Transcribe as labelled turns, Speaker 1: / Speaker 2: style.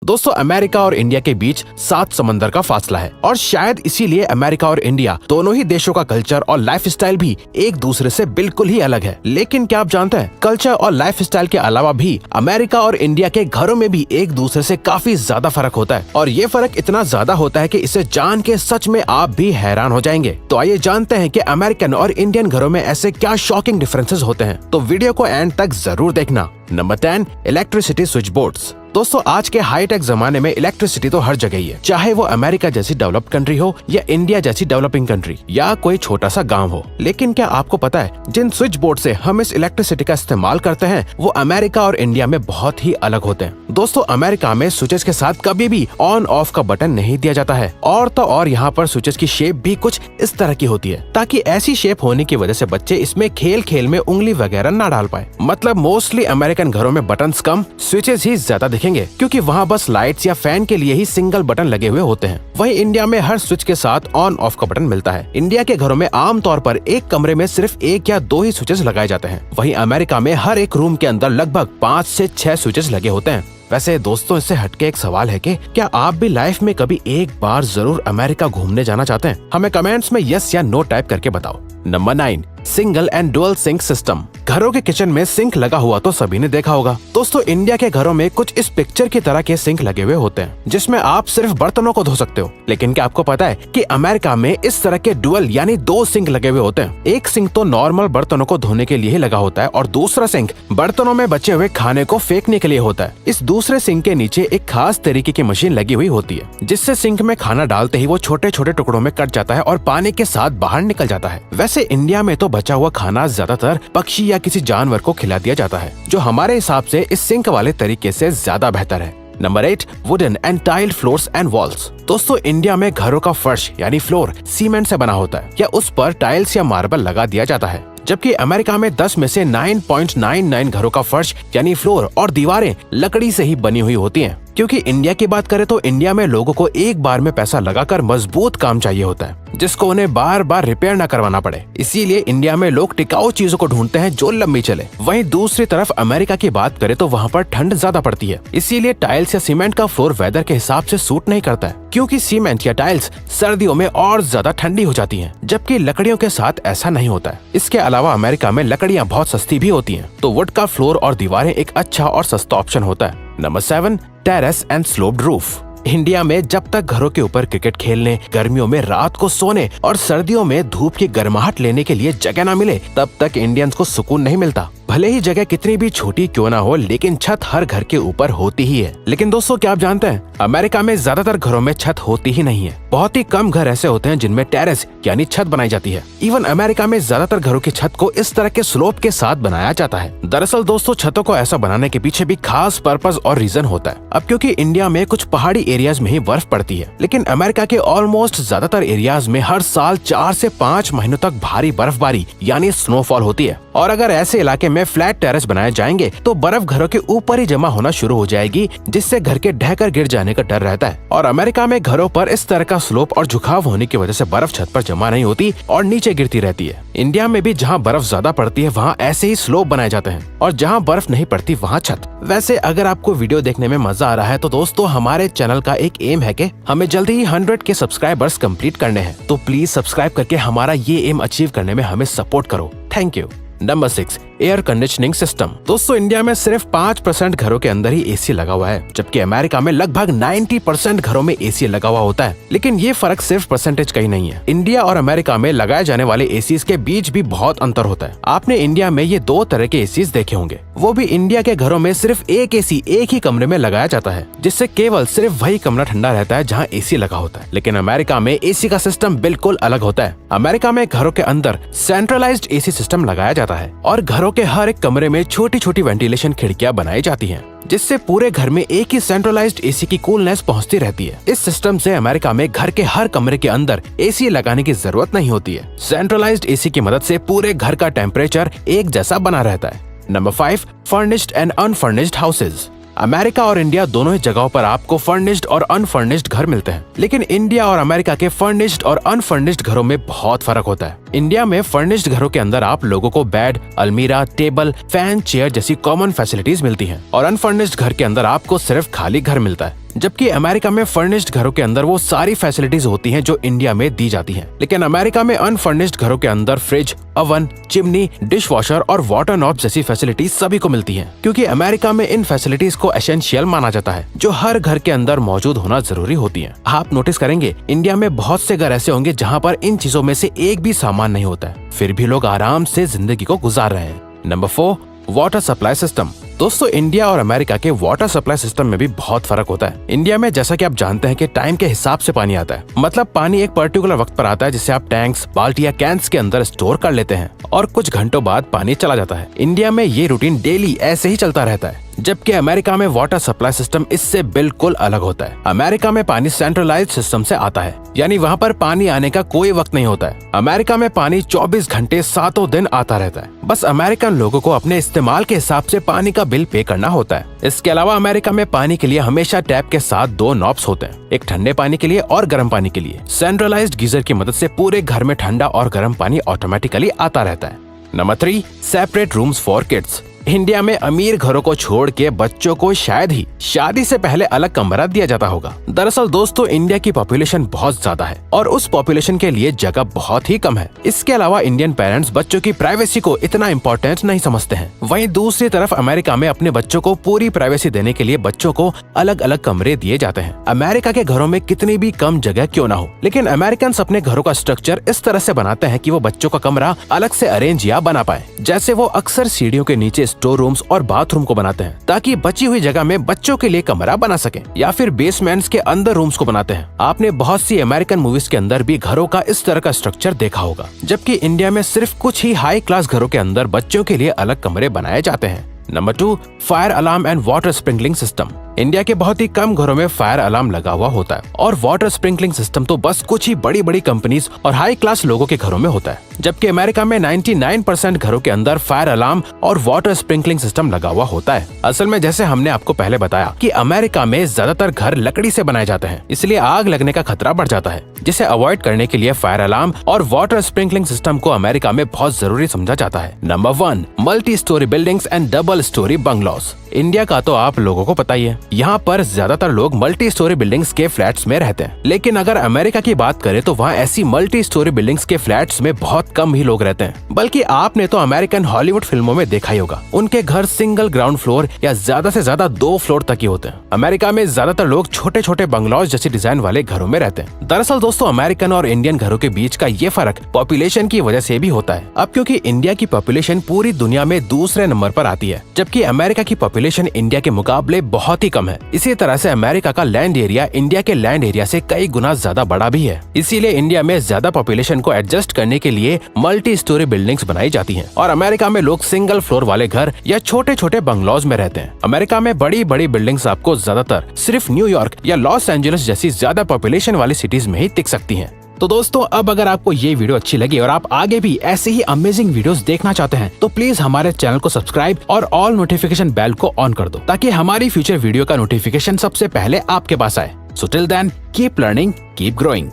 Speaker 1: दोस्तों अमेरिका और इंडिया के बीच 7 समंदर का फासला है और शायद इसीलिए अमेरिका और इंडिया दोनों ही देशों का कल्चर और लाइफस्टाइल भी एक दूसरे से बिल्कुल ही अलग है। लेकिन क्या आप जानते हैं कल्चर और लाइफस्टाइल के अलावा भी अमेरिका और इंडिया के घरों में भी एक दूसरे से काफी ज्यादा फर्क होता है और ये फर्क इतना ज्यादा होता है कि इसे जान के सच में आप भी हैरान हो जाएंगे। तो आइए जानते हैं कि अमेरिकन और इंडियन घरों में ऐसे क्या शॉकिंग डिफरेंसेस होते हैं, तो वीडियो को एंड तक जरूर देखना। Number 10, electricity switch boards. दोस्तों आज के हाईटेक जमाने में इलेक्ट्रिसिटी तो हर जगह ही है, चाहे वो अमेरिका जैसी डेवलप्ड कंट्री हो या इंडिया जैसी डेवलपिंग कंट्री या कोई छोटा सा गांव हो। लेकिन क्या आपको पता है जिन स्विच बोर्ड से हम इस इलेक्ट्रिसिटी का इस्तेमाल करते हैं वो अमेरिका और इंडिया में बहुत ही अलग होते हैं। दोस्तों अमेरिका में स्विचेस के साथ कभी भी ऑन ऑफ का बटन नहीं दिया जाता है और तो और यहाँ पर स्विचेस की शेप भी कुछ इस तरह की होती है ताकि ऐसी शेप होने की वजह से बच्चे इसमें खेल खेल में उंगली वगैरह ना डाल पाए। मतलब मोस्टली अमेरिकन घरों में बटन्स कम, स्विचेस ही ज्यादा दिखेंगे क्योंकि वहाँ बस लाइट्स या फैन के लिए ही सिंगल बटन लगे हुए होते हैं। वहीं इंडिया में हर स्विच के साथ ऑन ऑफ का बटन मिलता है। इंडिया के घरों में आमतौर पर एक कमरे में सिर्फ 1 या 2 ही स्विचेस लगाए जाते हैं। वहीं अमेरिका में हर एक रूम के अंदर लगभग 5 से 6 स्विचेस लगे होते हैं। वैसे दोस्तों इससे हटके एक सवाल है कि क्या आप भी लाइफ में कभी एक बार जरूर अमेरिका घूमने जाना चाहते हैं? हमें कमेंट्स में यस या नो टाइप करके बताओ। Number 9, single and dual sink system. घरों के किचन में सिंक लगा हुआ तो सभी ने देखा होगा। दोस्तों इंडिया के घरों में कुछ इस पिक्चर की तरह के सिंक लगे हुए होते हैं जिसमें आप सिर्फ बर्तनों को धो सकते हो। लेकिन क्या आपको पता है कि अमेरिका में इस तरह के डुअल यानी 2 सिंक लगे हुए होते हैं। एक सिंक तो नॉर्मल बर्तनों को धोने के लिए ही लगा होता है और दूसरा सिंक बर्तनों में बचे हुए खाने को फेंकने के लिए होता है। इस दूसरे सिंक के नीचे एक खास तरीके की मशीन लगी हुई होती है जिससे सिंक में खाना डालते ही वो छोटे छोटे टुकड़ों में कट जाता है और पानी के साथ बाहर निकल जाता है। वैसे इंडिया में तो बचा हुआ खाना ज्यादातर पक्षी या किसी जानवर को खिला दिया जाता है जो हमारे हिसाब से इस सिंक वाले तरीके से ज्यादा बेहतर है। Number 8, wooden and tiled floors and walls. दोस्तों इंडिया में घरों का फर्श यानी फ्लोर सीमेंट से बना होता है या उस पर टाइल्स या मार्बल लगा दिया जाता है, जबकि अमेरिका में 10 में से 9.99 घरों का फर्श यानी फ्लोर और दीवारें लकड़ी से ही बनी हुई होती हैं। क्योंकि इंडिया की बात करें तो इंडिया में लोगों को एक बार में पैसा लगाकर मजबूत काम चाहिए होता है जिसको उन्हें बार बार रिपेयर न करवाना पड़े, इसीलिए इंडिया में लोग टिकाऊ चीजों को ढूंढते हैं जो लंबी चले। वहीं दूसरी तरफ अमेरिका की बात करें तो वहाँ पर ठंड ज्यादा पड़ती है, इसीलिए टाइल्स या सीमेंट का फ्लोर वेदर के हिसाब से सूट नहीं करता है क्योंकि सीमेंट या टाइल्स सर्दियों में और ज्यादा ठंडी हो जाती है, जबकि लकड़ियों के साथ ऐसा नहीं होता है। इसके अलावा अमेरिका में लकड़ियाँ बहुत सस्ती भी होती है, तो वुड का फ्लोर और दीवारें एक अच्छा और सस्ता ऑप्शन होता है। Number 7, terrace and sloped roof. India में जब तक घरों के ऊपर क्रिकेट खेलने, गर्मियों में रात को सोने और सर्दियों में धूप की गर्माहट लेने के लिए जगह न मिले तब तक इंडियंस को सुकून नहीं मिलता। भले ही जगह कितनी भी छोटी क्यों ना हो लेकिन छत हर घर के ऊपर होती ही है। लेकिन दोस्तों क्या आप जानते हैं अमेरिका में ज्यादातर घरों में छत होती ही नहीं है। बहुत ही कम घर ऐसे होते हैं जिनमें टेरेस यानी छत बनाई जाती है। इवन अमेरिका में ज्यादातर घरों की छत को इस तरह के स्लोप के साथ बनाया जाता है। दरअसल दोस्तों छतों को ऐसा बनाने के पीछे भी खास पर्पस और रीजन होता है। अब क्योंकि इंडिया में कुछ पहाड़ी एरियाज में ही बर्फ पड़ती है, लेकिन अमेरिका के ऑलमोस्ट ज्यादातर एरियाज में हर साल 4 से 5 महीनों तक भारी बर्फबारी यानी स्नोफॉल होती है। और अगर ऐसे इलाके में फ्लैट टेरेस बनाए जाएंगे तो बर्फ घरों के ऊपर ही जमा होना शुरू हो जाएगी जिससे घर के ढहकर गिर जाने का डर रहता है। और अमेरिका में घरों पर इस तरह का स्लोप और झुकाव होने की वजह से बर्फ छत पर जमा नहीं होती और नीचे गिरती रहती है। इंडिया में भी जहाँ बर्फ ज्यादा पड़ती है वहाँ ऐसे ही स्लोप बनाए जाते हैं और जहाँ बर्फ नहीं पड़ती वहाँ छत। वैसे अगर आपको वीडियो देखने में मजा आ रहा है तो दोस्तों हमारे चैनल का एक एम है कि हमें जल्दी ही 100 के सब्सक्राइबर्स कंप्लीट करने हैं, तो प्लीज सब्सक्राइब करके हमारा ये एम अचीव करने में हमें सपोर्ट करो। Thank you. Number 6, air conditioning system. दोस्तों इंडिया में सिर्फ 5% घरों के अंदर ही एसी लगा हुआ है, जबकि अमेरिका में लगभग 90% घरों में एसी लगा हुआ होता है। लेकिन ये फर्क सिर्फ परसेंटेज का ही नहीं है। इंडिया और अमेरिका में लगाए जाने वाले एसीज के बीच भी बहुत अंतर होता है। आपने इंडिया में ये 2 तरह के एसीज देखे होंगे, वो भी इंडिया के घरों में सिर्फ एक एसी एक ही कमरे में लगाया जाता है जिससे केवल सिर्फ वही कमरा ठंडा रहता है जहाँ एसी लगा होता है। लेकिन अमेरिका में एसी का सिस्टम बिल्कुल अलग होता है। अमेरिका में घरों के अंदर सेंट्रलाइज्ड एसी सिस्टम लगाया जाता है और घरों के हर एक कमरे में छोटी छोटी वेंटिलेशन खिड़कियां बनाई जाती हैं जिससे पूरे घर में एक ही सेंट्रलाइज्ड एसी की कूलनेस पहुंचती रहती है। इस सिस्टम से अमेरिका में घर के हर कमरे के अंदर एसी लगाने की जरूरत नहीं होती है। सेंट्रलाइज्ड एसी की मदद से पूरे घर का टेम्परेचर एक जैसा बना रहता है। Number 5, furnished and unfurnished houses. America और इंडिया दोनों ही जगहों पर आपको फर्निश्ड और अनफर्निश्ड घर मिलते हैं, लेकिन इंडिया और अमेरिका के फर्निश्ड और अनफर्निश्ड घरों में बहुत फर्क होता है। इंडिया में फर्निश्ड घरों के अंदर आप लोगों को बेड, अलमीरा, टेबल, फैन, चेयर जैसी कॉमन फैसिलिटीज मिलती हैं और अनफर्निश्ड घर के अंदर आपको सिर्फ खाली घर मिलता है। जबकि अमेरिका में फर्निश्ड घरों के अंदर वो सारी फैसिलिटीज होती हैं जो इंडिया में दी जाती हैं। लेकिन अमेरिका में अनफर्निश्ड घरों के अंदर fridge, oven, chimney, dish washer और वाटर नॉब जैसी फैसिलिटीज सभी को मिलती हैं, क्योंकि अमेरिका में इन फैसिलिटीज को एसेंशियल माना जाता है जो हर घर के अंदर मौजूद होना जरूरी होती है। आप नोटिस करेंगे इंडिया में बहुत से घर ऐसे होंगे जहाँ पर इन चीजों में से एक भी सामान नहीं होता है, फिर भी लोग आराम से जिंदगी को गुजार रहे हैं। Number 4, water supply system. दोस्तों, इंडिया और अमेरिका के वाटर सप्लाई सिस्टम में भी बहुत फर्क होता है। इंडिया में जैसा कि आप जानते हैं कि टाइम के हिसाब से पानी आता है, मतलब पानी एक पर्टिकुलर वक्त पर आता है जिसे आप टैंक्स, बाल्टी या कैंस के अंदर स्टोर कर लेते हैं और कुछ घंटों बाद पानी चला जाता है। इंडिया में ये रूटीन डेली ऐसे ही चलता रहता है, जबकि अमेरिका में वाटर सप्लाई सिस्टम इससे बिल्कुल अलग होता है। अमेरिका में पानी सेंट्रलाइज्ड सिस्टम से आता है, यानी वहाँ पर पानी आने का कोई वक्त नहीं होता है। अमेरिका में पानी 24 घंटे 7 दिन आता रहता है। बस अमेरिकन लोगों को अपने इस्तेमाल के हिसाब से पानी का बिल पे करना होता है। इसके अलावा अमेरिका में पानी के लिए हमेशा टैप के साथ 2 नॉब्स होते हैं, एक ठंडे पानी के लिए और गर्म पानी के लिए। सेंट्रलाइज्ड गीजर की मदद से पूरे घर में ठंडा और गर्म पानी ऑटोमेटिकली आता रहता है। Number 3, separate rooms for kids. India में अमीर घरों को छोड़ के बच्चों को शायद ही शादी से पहले अलग कमरा दिया जाता होगा। दरअसल दोस्तों, इंडिया की पॉपुलेशन बहुत ज्यादा है और उस पॉपुलेशन के लिए जगह बहुत ही कम है। इसके अलावा इंडियन पेरेंट्स बच्चों की प्राइवेसी को इतना इम्पोर्टेंट नहीं समझते हैं। वहीं दूसरी तरफ अमेरिका में अपने बच्चों को पूरी प्राइवेसी देने के लिए बच्चों को अलग अलग कमरे दिए जाते हैं। अमेरिका के घरों में कितनी भी कम जगह क्यों ना हो, लेकिन अमेरिकन अपने घरों का स्ट्रक्चर इस तरह से बनाते हैं कि वो बच्चों का कमरा अलग से अरेंज या बना पाए। जैसे वो अक्सर सीढ़ियों के नीचे स्टोर रूम्स और बाथरूम को बनाते हैं ताकि बची हुई जगह में बच्चों के लिए कमरा बना सके, या फिर बेसमेंट्स के अंदर रूम्स को बनाते हैं। आपने बहुत सी अमेरिकन मूवीज के अंदर भी घरों का इस तरह का स्ट्रक्चर देखा होगा, जबकि इंडिया में सिर्फ कुछ ही हाई क्लास घरों के अंदर बच्चों के लिए अलग कमरे बनाए जाते हैं। Number 2, fire alarm and water sprinkling system. India के बहुत ही कम घरों में फायर अलार्म लगा हुआ होता है और वाटर स्प्रिंकलिंग सिस्टम तो बस कुछ ही बड़ी बड़ी कंपनीज और हाई क्लास लोगों के घरों में होता है। जबकि अमेरिका में 99% घरों के अंदर फायर अलार्म और वाटर स्प्रिंकलिंग सिस्टम लगा हुआ होता है। असल में जैसे हमने आपको पहले बताया कि अमेरिका में ज्यादातर घर लकड़ी से बनाए जाते हैं, इसलिए आग लगने का खतरा बढ़ जाता है, जिसे अवॉइड करने के लिए फायर अलार्म और वाटर स्प्रिंकलिंग सिस्टम को अमेरिका में बहुत जरूरी समझा जाता है। Number 1, multi storey buildings and double storey bungalows. India का तो आप लोगों को पता ही है, यहाँ पर ज्यादातर लोग मल्टी स्टोरी बिल्डिंग्स के फ्लैट्स में रहते हैं। लेकिन अगर अमेरिका की बात करें तो वहाँ ऐसी मल्टी स्टोरी बिल्डिंग्स के फ्लैट्स में बहुत कम ही लोग रहते हैं। बल्कि आपने तो अमेरिकन हॉलीवुड फिल्मों में देखा ही होगा, उनके घर सिंगल ग्राउंड फ्लोर या ज्यादा से ज्यादा 2 फ्लोर तक ही होते हैं। अमेरिका में ज्यादातर लोग छोटे छोटे बंगलौज जैसी डिजाइन वाले घरों में रहते हैं। दरअसल दोस्तों, अमेरिकन और इंडियन घरों के बीच का ये फर्क पॉपुलेशन की वजह से भी होता है। अब क्योंकि इंडिया की पॉपुलेशन पूरी दुनिया में दूसरे नंबर पर आती है, जबकि अमेरिका की पॉपुलेशन इंडिया के मुकाबले बहुत ही कम है। इसी तरह से अमेरिका का लैंड एरिया इंडिया के लैंड एरिया से कई गुना ज्यादा बड़ा भी है। इसीलिए इंडिया में ज्यादा पॉपुलेशन को एडजस्ट करने के लिए मल्टी स्टोरी बिल्डिंग्स बनाई जाती हैं और अमेरिका में लोग सिंगल फ्लोर वाले घर या छोटे छोटे बंगलौज में रहते हैं। अमेरिका में बड़ी बड़ी बिल्डिंग्स आपको ज्यादातर सिर्फ न्यूयॉर्क या लॉस एंजलिस जैसी ज्यादा पॉपुलेशन वाली सिटीज में ही दिख सकती हैं। तो दोस्तों, अब अगर आपको ये वीडियो अच्छी लगी और आप आगे भी ऐसे ही अमेजिंग वीडियोस देखना चाहते हैं तो प्लीज हमारे चैनल को सब्सक्राइब और ऑल नोटिफिकेशन बेल को ऑन कर दो, ताकि हमारी फ्यूचर वीडियो का नोटिफिकेशन सबसे पहले आपके पास आए। So till then, keep learning, keep growing.